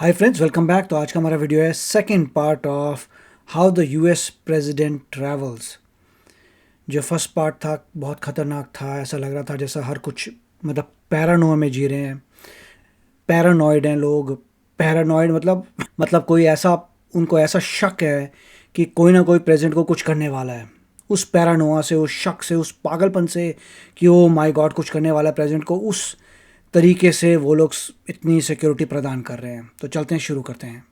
Hi friends, welcome back. तो आज का हमारा वीडियो है second part of how the US president travels. जो फर्स्ट पार्ट था बहुत ख़तरनाक था। ऐसा लग रहा था जैसा हर कुछ मतलब पैरानोआ में जी रहे हैं। पैरानॉइड हैं लोग। पैरानॉइड मतलब कोई ऐसा उनको ऐसा शक है कि कोई ना कोई प्रेसिडेंट को कुछ करने वाला है। उस पैरानोआ से, उस शक से, उस पागलपन से कि ओ माय गॉड कुछ करने वाला है प्रेसिडेंट को, उस तरीके से वो लोग इतनी सिक्योरिटी प्रदान कर रहे हैं। तो चलते हैं, शुरू करते हैं।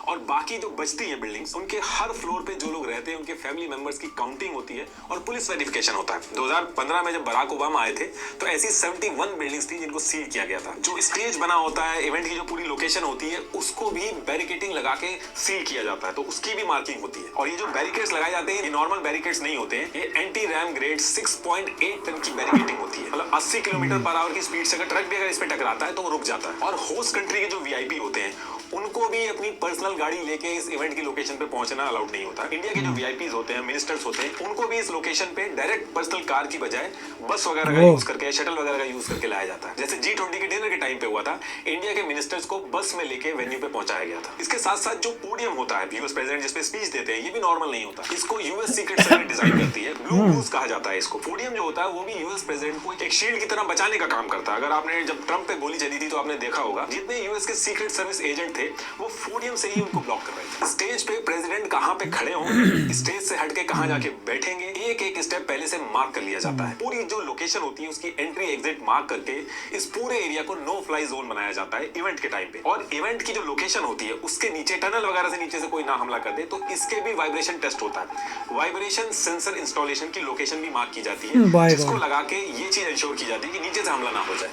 और बाकी जो बचती हैं बिल्डिंग्स, उनके हर फ्लोर पे जो लोग रहते हैं उनके फैमिली मेंबर्स की काउंटिंग होती है और पुलिस वेरिफिकेशन होता है। 2015 में जब बराक ओबामा आए थे तो ऐसी 71 बिल्डिंग्स थी जिनको सील किया गया था। जो स्टेज बना होता है, इवेंट की जो पूरी लोकेशन होती है, उसको भी बैरिकेडिंग लगा के सील किया जाता है, तो उसकी भी मार्किंग होती है। और ये जो बैरिकेड्स लगाए जाते हैं ये नॉर्मल बैरिकेड्स नहीं होते हैं, ये एंटी रैम ग्रेड 6.8 टन की बैरिकेडिंग होती है। मतलब 80 किलोमीटर पर आवर की स्पीड से अगर ट्रक भी अगर इस पे टकराता है तो वो रुक जाता है। और होस्ट कंट्री के जो वीआईपी होते हैं उनको भी अपनी पर्सनल गाड़ी लेके इस इवेंट की लोकेशन पे पहुंचना अलाउड नहीं होता। इंडिया के जो वीआईपीज होते हैं, मिनिस्टर्स होते हैं, उनको भी इस लोकेशन पे डायरेक्ट पर्सनल कार की बजाय बस वगैरह का यूज करके, शटल वगैरह का यूज करके लाया जाता है। जैसे G20 के डिनर के टाइम पे हुआ था, इंडिया के मिनिस्टर्स को बस में लेके वेन्यू पे पहुंचाया गया था। इसके साथ साथ जो पोडियम होता है, यूएस प्रेसिडेंट जिसपे स्पीच देते हैं, ये भी नॉर्मल नहीं होता। इसको यूएस सीक्रेट सर्विस डिजाइन करती है, ब्लू ब्लूज कहा जाता है इसको। पोडियम जो होता है वो भी यूएस प्रेसिडेंट को एक शील्ड की तरह बचाने का काम करता है। अगर आपने जब ट्रंप पे गोली चली थी तो आपने देखा होगा, जितने यूएस के सीक्रेट सर्विस एजेंट थे वो पोडियम से ही उनको ब्लॉक कर रहे थे। स्टेज पे प्रेसिडेंट कहां पे खड़े होंगे, स्टेज से हटके कहां जाके बैठेंगे, एक एक स्टेप पहले से मार्क कर लिया जाता है। पूरी जो लोकेशन होती है उसकी एंट्री एग्जिट मार्क करके इस पूरे एरिया को नो फ्लाई जोन बनाया जाता है इवेंट के टाइम पे। और इवेंट की जो लोकेशन होती है उसके नीचे टनल वगैरह से नीचे से कोई ना हमला कर दे तो इसके भी वाइब्रेशन टेस्ट होता है। वाइब्रेशन सेंसर इंस्टॉलेशन की लोकेशन भी मार्क की जाती है, जिसको लगा के ये चीज इंश्योर की जाती है कि नीचे से हमला ना हो जाए।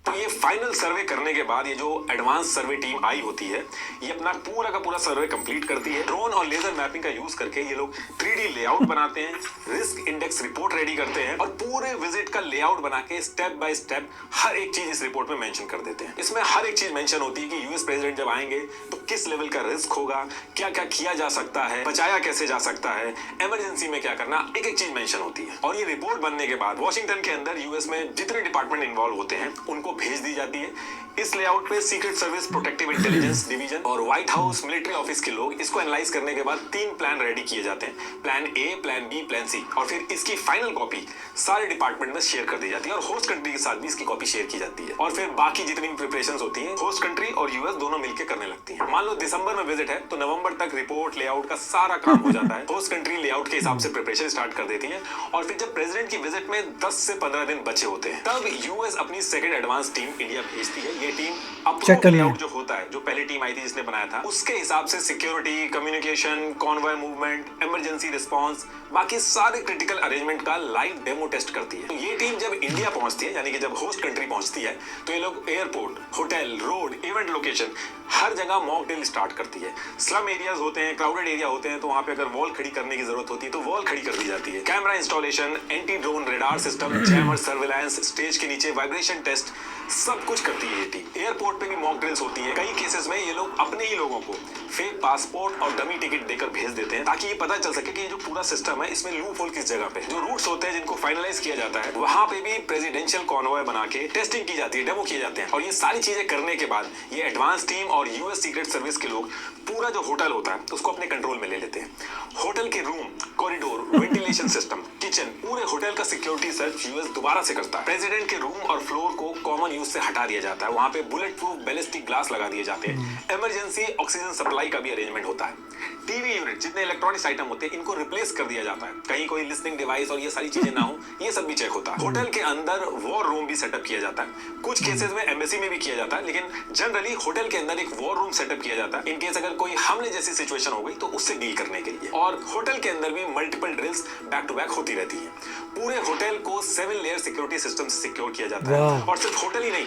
तो ये फाइनल सर्वे करने के बाद ये जो एडवांस सर्वे टीम आई होती है, ये अपना पूरा का पूरा सर्वे कंप्लीट करती है। ड्रोन और लेजर मैपिंग का यूज करके ये लोग 3D लेआउट बनाते हैं, रिस्क इंडेक्स रिपोर्ट रेडी करते हैं और पूरे विजिट का लेआउट बना के स्टेप बाय स्टेप हर एक चीज इस रिपोर्ट में मेंशन कर देते हैं। इसमें हर एक चीज मेंशन होती है कि यूएस प्रेसिडेंट जब आएंगे तो किस लेवल का रिस्क होगा, क्या क्या किया जा सकता है, बचाया कैसे जा सकता है, इमरजेंसी में क्या करना, एक एक चीज मेंशन होती है। और ये रिपोर्ट बनने के बाद वॉशिंगटन के अंदर यूएस में जितने डिपार्टमेंट इन्वॉल्व होते हैं उनको भेज दी जाती है। इस लेआउट पे secret service, protective intelligence division और व्हाइट हाउस मिलिट्री ऑफिस के लोग इसको एनालाइज करने के बाद 3 प्लान रेडी किए जाते हैं, plan A, plan B, plan C. और फिर इसकी फाइनल कॉपी सारे डिपार्टमेंट में शेयर कर दी जाती है और होस्ट कंट्री के साथ भी इसकी कॉपी शेयर की जाती है। और फिर बाकी जितनी भी प्रिपरेशंस होती हैं होस्ट कंट्री और यूएस दोनों मिलकर करने लगती हैं। मान लो दिसंबर में विजिट है तो नवंबर तक रिपोर्ट, लेआउट का सारा काम हो जाता है। होस्ट कंट्री लेआउट के हिसाब से प्रिपरेशन स्टार्ट कर देती है और फिर जब प्रेसिडेंट की विजिट में 10 से 15 दिन बचे होते हैं तब यूएस अपनी सेकंड एडवांस टीम इंडिया भेजती है। ये टीम अप्रूव लेआउट जो होता है, जो पहली टीम आई थी जिसने बनाया था, उसके हिसाब से security, communication, convoy movement, emergency response, बाकी सारे क्रिटिकल अरेंजमेंट का लाइव डेमो टेस्ट करती है। तो ये टीम जब इंडिया पहुंचती है, यानी कि जब होस्ट कंट्री पहुंचती है, तो ये लोग airport, hotel, road, event location हर जगह मॉक ड्रिल स्टार्ट करती है। स्लम एरियाज होते हैं, क्राउडेड एरिया होते हैं, तो वहां पे अगर वॉल खड़ी करने की जरूरत होती है तो वॉल खड़ी कर दी जाती है। Camera installation, anti drone radar system, jammer surveillance, stage के नीचे वाइब्रेशन टेस्ट, सब कुछ करती है ये टीम। एयरपोर्ट पे भी मॉक ड्रिल्स होती है। कई केसेस में ये लोग अपने ही लोगों को फेक पासपोर्ट और डमी टिकट देकर भेज देते हैं ताकि ये पता चल सके कि ये जो पूरा सिस्टम है इसमें लूप होल किस जगह पे है। जो रूट्स होते हैं जिनको फाइनलाइज किया जाता है वहां पे भी प्रेसिडेंशियल कॉन्वॉय बना के टेस्टिंग की जाती है, डेमो किए जाते हैं। और ये सारी चीजें करने के बाद ये एडवांस टीम और यूएस सीक्रेट सर्विस के लोग पूरा जो होटल होता है उसको अपने कंट्रोल में ले लेते हैं। होटल के room, corridor, ventilation system, kitchen, पूरे होटल का सिक्योरिटी सर्च यूएस दोबारा से करता है। प्रेसिडेंट के रूम और फ्लोर को कॉमन यूज से हटा दिया जाता है, वहां पे बुलेट प्रूफ बैलिस्टिक ग्लास लगा दिए जाते हैं। इमरजेंसी ऑक्सीजन सप्लाई का भी अरेंजमेंट होता है। टीवी यूनिट, जितने इलेक्ट्रॉनिक्स आइटम होते हैं इनको रिप्लेस कर दिया जाता है, कहीं कोई लिसनिंग डिवाइस और ये सारी चीजें ना हो, ये सब भी चेक होता है। होटल के अंदर वॉर रूम भी सेटअप किया जाता है। कुछ केसेस में एम्बेसी में भी किया जाता है, लेकिन जनरली होटल के अंदर एक वॉर रूम सेटअप किया जाता है इन केस अगर कोई हमले जैसी सिचुएशन हो गई तो उससे डील करने के लिए। और होटल के अंदर भी multiple drills back to back होती रहती है। पूरे होटल को 7 लेयर सिक्योरिटी सिस्टम से सिक्योर किया जाता है। और सिर्फ होटल ही नहीं,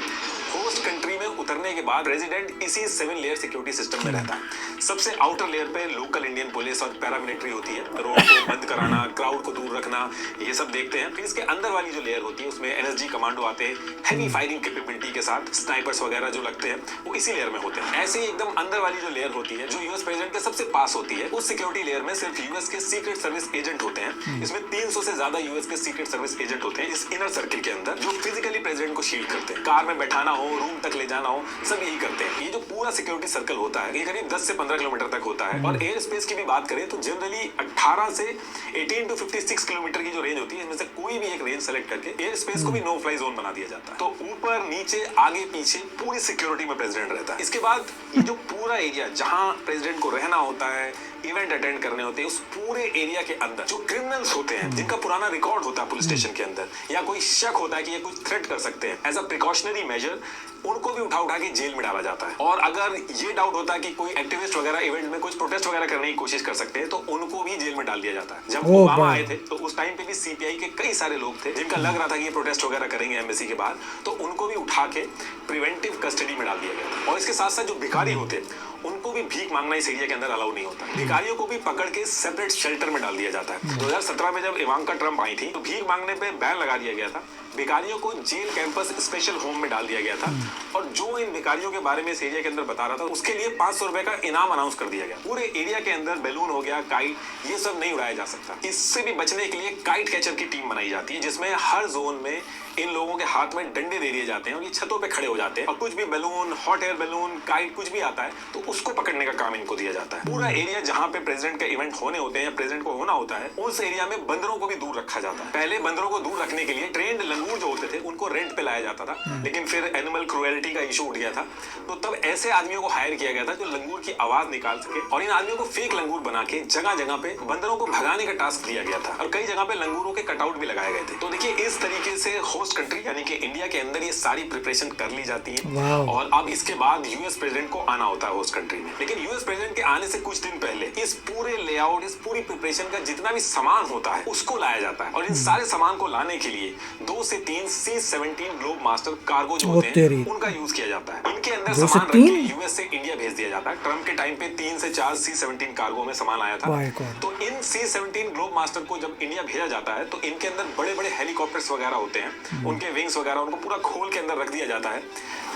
होस्ट कंट्री में उतरने के बाद रेजिडेंट इसी 7 लेयर सिक्योरिटी सिस्टम में रहता है। सबसे आउटर लेयर पे लोकल इंडियन पुलिस और पैरामिलिट्री होती है, रोड को बंद कराना, क्राउड को दूर रखना, ये सब देखते हैं। फिर इसके अंदर वाली जो लेयर होती है उसमें एनएसजी कमांडो आते हैं, हेवी फायरिंग कैपेबिलिटी के साथ, स्नाइपर्स वगैरह जो लगते हैं वो इसी लेयर में होते हैं। ऐसे ही एकदम अंदर वाली जो लेयर होती है, जो यूएस प्रेसिडेंट के सबसे पास होती है, उस सिक्योरिटी लेयर में सिर्फ यूएस के सीक्रेट सर्विस एजेंट होते हैं। इसमें 300 से ज्यादा यूएस के सीक्रेट सर्विस एजेंट होते हैं इस इनर सर्किल के अंदर, जो फिजिकली प्रेसिडेंट को शील्ड करते हैं। कार में बैठाना हो, रूम तक ले जाना हो, सेनाओं सब यही करते हैं। ये जो पूरा सिक्योरिटी सर्कल होता है ये करीब 10 से 15 किलोमीटर तक होता है। और एयर स्पेस की भी बात करें तो जनरली 18 से 18 टू 56 किलोमीटर की जो रेंज होती है इसमें से कोई भी एक रेंज सेलेक्ट करके एयर स्पेस को भी नो फ्लाई जोन बना दिया जाता है। तो ऊपर नीचे आगे पीछे पूरी सिक्योरिटी में प्रेसिडेंट रहता है। इसके बाद ये जो पूरा एरिया जहां प्रेसिडेंट को रहना होता है, इवेंट अटेंड करने होते हैं, उस पूरे एरिया के अंदर जो क्रिमिनल्स होते हैं जिनका पुराना रिकॉर्ड होता है पुलिस स्टेशन के अंदर, या कोई शक होता है कि ये कुछ थ्रेट कर सकते हैं, एज अ प्रिकॉशनरी मेजर उनको भी उठा के जेल में डाला जाता है। और अगर ये डाउट होता है कि कोई एक्टिविस्ट वगैरह इवेंट में कुछ प्रोटेस्ट वगैरह करने की कोशिश कर सकते हैं तो उनको भी जेल में डाल दिया जाता है। जब ओबामा आए थे तो उस टाइम पे भी सीपीआई के कई सारे लोग थे जिनका लग रहा था कि ये प्रोटेस्ट वगैरह करेंगे एम्बेसी के बाहर, तो उनको भी उठा के प्रिवेंटिव कस्टडी में डाल दिया गया था। और इसके साथ साथ जो भिखारी होते उनको भी भीख मांगना इस एरिया के अंदर अलाउ नहीं होता। भिखारियों को भी पकड़ के सेपरेट शेल्टर में डाल दिया जाता है। 2017 में जब इवांका ट्रम्प आई थी तो भीख मांगने पे बैन लगा दिया गया था। भिखारियों को जेल कैंपस स्पेशल होम में डाल दिया गया था। और जो इन भिखारियों के बारे में इस एरिया के अंदर बता रहा था उसके लिए 500 रुपए का इनाम अनाउंस कर दिया गया। पूरे एरिया के अंदर बैलून हो गया, काइट, ये सब नहीं उड़ाया जा सकता। इससे भी बचने के लिए काइट कैचर की टीम बनाई जाती है जिसमें हर जोन में इन लोगों के हाथ में डंडे दे दिए जाते हैं और ये छतों पे खड़े हो जाते हैं और कुछ भी balloon, hot air balloon, kite कुछ भी आता है तो उसको पकड़ने का काम इनको दिया जाता है। पूरा एरिया जहां पे प्रेसिडेंट का इवेंट होने होते हैं या प्रेसिडेंट को होना होता है उस एरिया में बंदरों को भी दूर रखा जाता है। पहले बंदरों को दूर रखने के लिए ट्रेंड लंगूर जो होते थे उनको रेंट पे लाया जाता था, लेकिन फिर एनिमल क्रुएल्टी का इशू उठ गया था तो तब ऐसे आदमियों को हायर किया गया था जो लंगूर की आवाज निकाल सके। और इन आदमियों को फेक लंगूर बना के जगह जगह पे बंदरों को भगाने का टास्क दिया गया था और कई जगह पे लंगूरों के कटआउट भी लगाए गए थे। तो देखिए इस तरीके से होस्ट कंट्री यानी कि इंडिया के अंदर ये सारी प्रिपरेशन कर ली जाती है। और अब इसके बाद यूएस प्रेसिडेंट को आना होता है होस्ट कंट्री में। लेकिन यूएस प्रेसिडेंट के आने से कुछ दिन पहले इस पूरे लेआउट, इस पूरी प्रिपरेशन का जितना भी सामान होता है उसको लाया जाता है। और इन सारे सामान को लाने के लिए 2 से 3 C-17 ग्लोब मास्टर कार्गो जो होते हैं उनका यूज किया जाता है। इनके अंदर सामान रख के यूएस से इंडिया भेज दिया जाता है। ट्रम्प के टाइम पे 3 से 4 C-17 कार्गो में सामान आया था। तो इन C-17 ग्लोब मास्टर को जब इंडिया भेजा जाता है तो इनके अंदर बड़े बड़े हेलीकॉप्टर्स वगैरह होते हैं, उनके विंग्स वगैरह उनको पूरा खोल के अंदर रख दिया जाता है।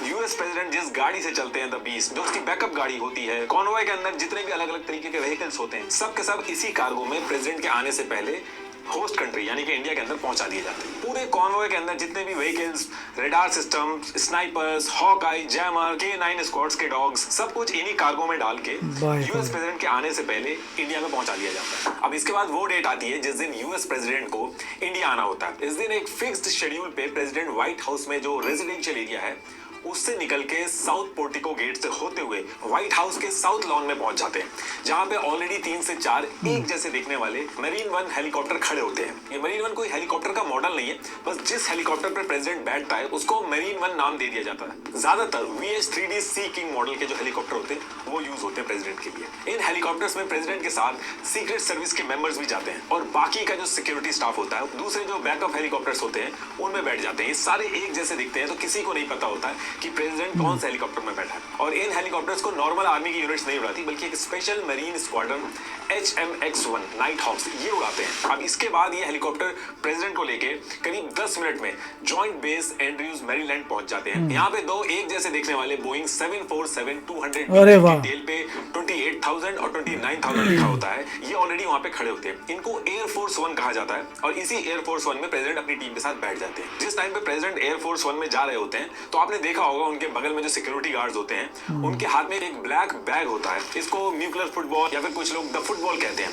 यूएस प्रेसिडेंट जिस गाड़ी से चलते हैं द बीस्ट, जो उसकी बैकअप गाड़ी होती है, कॉन्वॉय के अंदर जितने भी अलग अलग तरीके के व्हीकल्स होते हैं सब के सब इसी कार्गो में प्रेसिडेंट के आने से पहले होस्ट कंट्री यानी कि इंडिया के अंदर पहुंचा दिए जाते हैं। पूरे कॉन्वॉय के अंदर जितने भी vehicles, radar system, snipers, hawkeye, jammer, K9 squads के डॉग्स, सब कुछ इन्हीं कार्गो में डाल के यूएस प्रेसिडेंट के आने से पहले इंडिया में पहुंचा दिया जाता है। अब इसके बाद वो डेट आती है जिस दिन यूएस प्रेसिडेंट को इंडिया आना होता है। इस दिन एक फिक्स्ड शेड्यूल पे प्रेसिडेंट व्हाइट हाउस में जो रेजिडेंशियल एरिया है उससे निकल के साउथ पोर्टिको गेट से होते हुए व्हाइट हाउस के साउथ लॉन में पहुंच जाते हैं, जहां पे ऑलरेडी 3 से 4 एक जैसे दिखने वाले मरीन वन हेलीकॉप्टर खड़े होते हैं। ये मरीन वन कोई हेलीकॉप्टर का मॉडल नहीं है, बस जिस हेलीकॉप्टर पर प्रेसिडेंट बैठता है उसको मरीन वन नाम दे दिया जाता है। ज्यादातर VH-3D सी किंग मॉडल के जो हेलीकॉप्टर होते हैं वो यूज होते हैं प्रेसिडेंट के लिए। इन हेलीकॉप्टर्स में प्रेसिडेंट के साथ सीक्रेट सर्विस के मेंबर्स भी जाते हैं और बाकी का जो सिक्योरिटी स्टाफ होता है दूसरे जो बैकअप हेलीकॉप्टर्स होते हैं उनमें बैठ जाते हैं। ये सारे एक जैसे दिखते हैं तो किसी को नहीं पता होता है कि प्रेसिडेंट कौन से हेलीकॉप्टर में बैठा है। और इन हेलीकॉप्टर्स को नॉर्मल आर्मी की यूनिट्स नहीं उड़ाती बल्कि एक special marine squadron HMX-1 night hawks ये उड़ाते हैं। अब इसके बाद ये हेलीकॉप्टर प्रेसिडेंट को लेके करीब 10 मिनट में जॉइंट बेस एंड्रयूज मैरीलैंड पहुंच जाते हैं। यहाँ पे 2 एक जैसे दिखने वाले बोइंग 747-200 के टेल पे 28,000 और 29,000 लिखा होता है, ये ऑलरेडी वहां पे खड़े होते हैं। इनको एयरफोर्स 1 कहा जाता है और इसी एयरफोर्स 1 में प्रेसिडेंट अपनी टीम के साथ बैठ जाते हैं। जिस टाइम पे प्रेसिडेंट एयरफोर्स 1 में जा रहे होते हैं तो आपने देखा होगा उनके बगल में जो सिक्योरिटी गार्ड्स होते हैं उनके हाथ में एक ब्लैक बैग होता है। इसको न्यूक्लियर फुटबॉल या फिर कुछ लोग द फुटबॉल कहते हैं।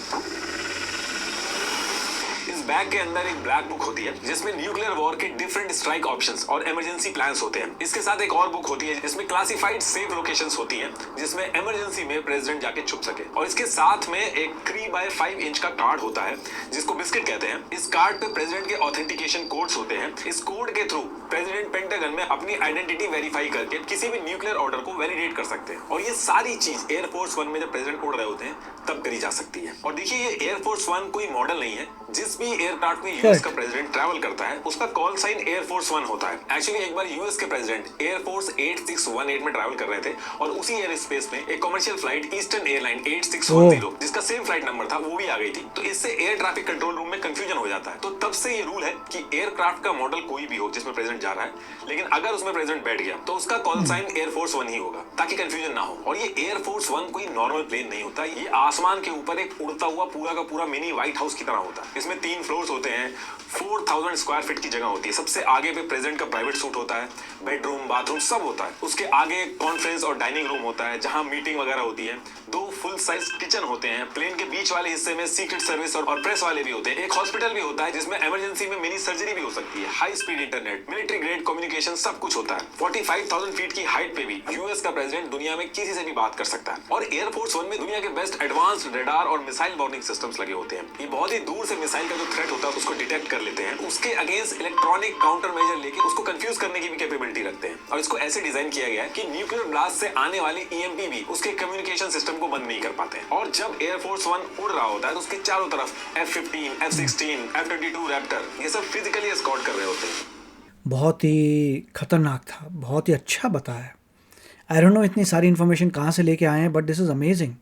इस बैग के अंदर एक ब्लैक बुक होती है जिसमें न्यूक्लियर वॉर के डिफरेंट स्ट्राइक ऑप्शंस और इमरजेंसी प्लान्स होते हैं। इसके साथ एक और बुक होती है जिसमें क्लासिफाइड सेफ लोकेशंस होती हैं जिसमें इमरजेंसी में प्रेसिडेंट जाके छुप सके। और इसके साथ में एक 3x5 इंच का कार्ड होता है जिसको बिस्किट कहते हैं। इस कार्ड पे प्रेसिडेंट के ऑथेंटिकेशन कोड्स होते हैं। इस कोड के थ्रू प्रेसिडेंट पेंटागन में अपनी आइडेंटिटी वेरीफाई करके किसी भी न्यूक्लियर ऑर्डर को वैलिडेट कर सकते हैं। और ये सारी चीज एयरफोर्स 1 में जब प्रेसिडेंट उड़ रहे होते हैं तब करी जा सकती है। और देखिए ये एयरफोर्स 1 कोई मॉडल नहीं है। जिस भी एयरक्राफ्ट में यूएस का प्रेसिडेंट ट्रैवल करता है उसका कॉल साइन एयरफोर्स 1 होता है। एक्चुअली एक बार यूएस के प्रेसिडेंट एयरफोर्स 8618 में ट्रैवल कर रहे थे और उसी एयर स्पेस में एक कमर्शियल फ्लाइट ईस्टर्न एयरलाइन 8610 जिसका सेम फ्लाइट नंबर था वो भी आ गई थी। तो इससे एयर ट्रैफिक कंट्रोल रूम में कंफ्यूजन हो जाता है। तो तब से ये रूल है कि एयरक्राफ्ट का मॉडल कोई भी हो जिसमें प्रेसिडेंट जा रहा है, लेकिन अगर उसमें प्रेसिडेंट बैठ गया तो उसका कॉल साइन एयरफोर्स 1 ही होगा ताकि कंफ्यूजन ना हो। और ये एयरफोर्स 1 कोई नॉर्मल प्लेन नहीं होता, ये आसमान के ऊपर एक उड़ता हुआ पूरा का पूरा मिनी व्हाइट हाउस की तरह होता है। इसमें 3 फ्लोर्स होते हैं, 4000 स्क्वायर फीट की जगह होती है। सबसे आगे पे प्रेसिडेंट का प्राइवेट सूट होता है, बेडरूम बाथरूम सब होता है। उसके आगे कॉन्फ्रेंस और डाइनिंग रूम होता है जहां मीटिंग वगैरह होती है। 2 फुल साइज किचन होते हैं। प्लेन के बीच वाले हिस्से में सीक्रेट सर्विस और प्रेस वाले भी होते हैं। एक हॉस्पिटल भी होता है जिसमें इमरजेंसी में मिनी सर्जरी भी हो सकती है। High speed internet, military grade communication सब कुछ होता है। 45,000 फीट की हाइट पे भी यूएस का प्रेसिडेंट दुनिया में किसी से भी बात कर सकता है। और एयरफोर्स 1 में दुनिया के बेस्ट एडवांस्ड रडार और मिसाइल वार्निंग सिस्टम्स लगे होते हैं। ये बहुत ही दूर से मिसाइल का जो थ्रेट होता है उसको डिटेक्ट कर लेते हैं। उसके अगेंस्ट इलेक्ट्रॉनिक काउंटर मेजर लेके उसको कंफ्यूज करने की भी कैपेबिलिटी रखते हैं। और इसको ऐसे डिजाइन किया गया है कि न्यूक्लियर ब्लास्ट से आने वाली ईएमपी भी उसके कम्युनिकेशन सिस्टम को बंद नहीं कर पाते हैं। और जब एयरफोर्स 1 उड़ रहा होता है तो उसके चारों तरफ F-15, F-16, F-22 रैप्टर ये सब फिजिकली एस्कॉर्ट कर रहे होते हैं। बहुत ही खतरनाक था, बहुत ही अच्छा बताया। आई डोंट नो इतनी सारी इन्फॉर्मेशन कहाँ से लेके आए हैं, बट दिस इज़ अमेजिंग।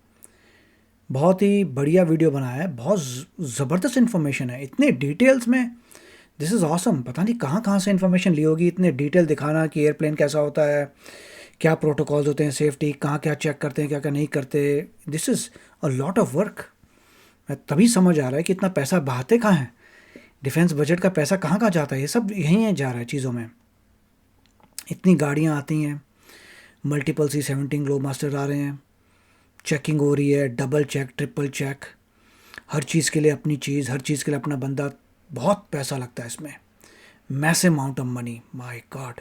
बहुत ही बढ़िया वीडियो बनाया है, बहुत ज़बरदस्त इन्फॉर्मेशन है, इतने डिटेल्स में। This is awesome. पता नहीं कहाँ कहाँ से इन्फॉर्मेशन ली होगी, इतने डिटेल दिखाना कि एयरप्लेन कैसा होता है, क्या प्रोटोकॉल्स होते हैं सेफ्टी, कहाँ क्या चेक करते हैं, क्या क्या नहीं करते। This is a lot of work. मैं तभी समझ आ रहा है कि इतना पैसा बहाते कहाँ हैं, डिफेंस बजट का पैसा कहाँ कहाँ जाता है, ये सब यहीं जा रहा है चीज़ों में। इतनी गाड़ियाँ आती हैं, मल्टीपल C-17 ग्लोब मास्टर आ रहे हैं, चेकिंग हो रही है, डबल चेक ट्रिपल चेक, हर चीज़ के लिए अपनी चीज़, हर चीज़ के लिए अपना बंदा। बहुत पैसा लगता है इसमें, massive amount of money, my God.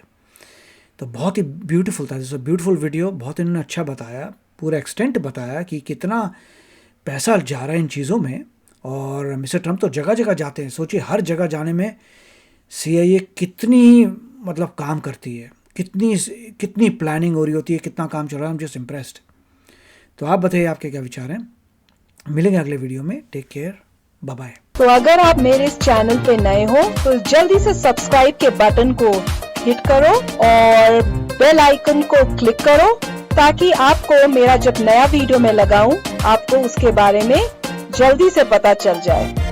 तो बहुत ही ब्यूटीफुल था, जैसे ब्यूटीफुल वीडियो। बहुत इन्होंने अच्छा बताया, पूरा एक्सटेंट बताया कि कितना पैसा जा रहा है इन चीज़ों में। और मिस्टर ट्रम्प तो जगह जगह जाते हैं। सोचिए हर जगह जाने में CIA कितनी मतलब काम करती है, कितनी प्लानिंग हो रही होती है, कितना काम चल रहा है। I am just impressed. तो आप बताइए आपके क्या विचार हैं। मिलेंगे अगले वीडियो में। Take care, bye bye. तो अगर आप मेरे इस चैनल पे नए हो तो जल्दी से सब्सक्राइब के बटन को हिट करो और बेल आइकन को क्लिक करो ताकि आपको मेरा जब नया वीडियो मैं लगाऊं आपको उसके बारे में जल्दी से पता चल जाए।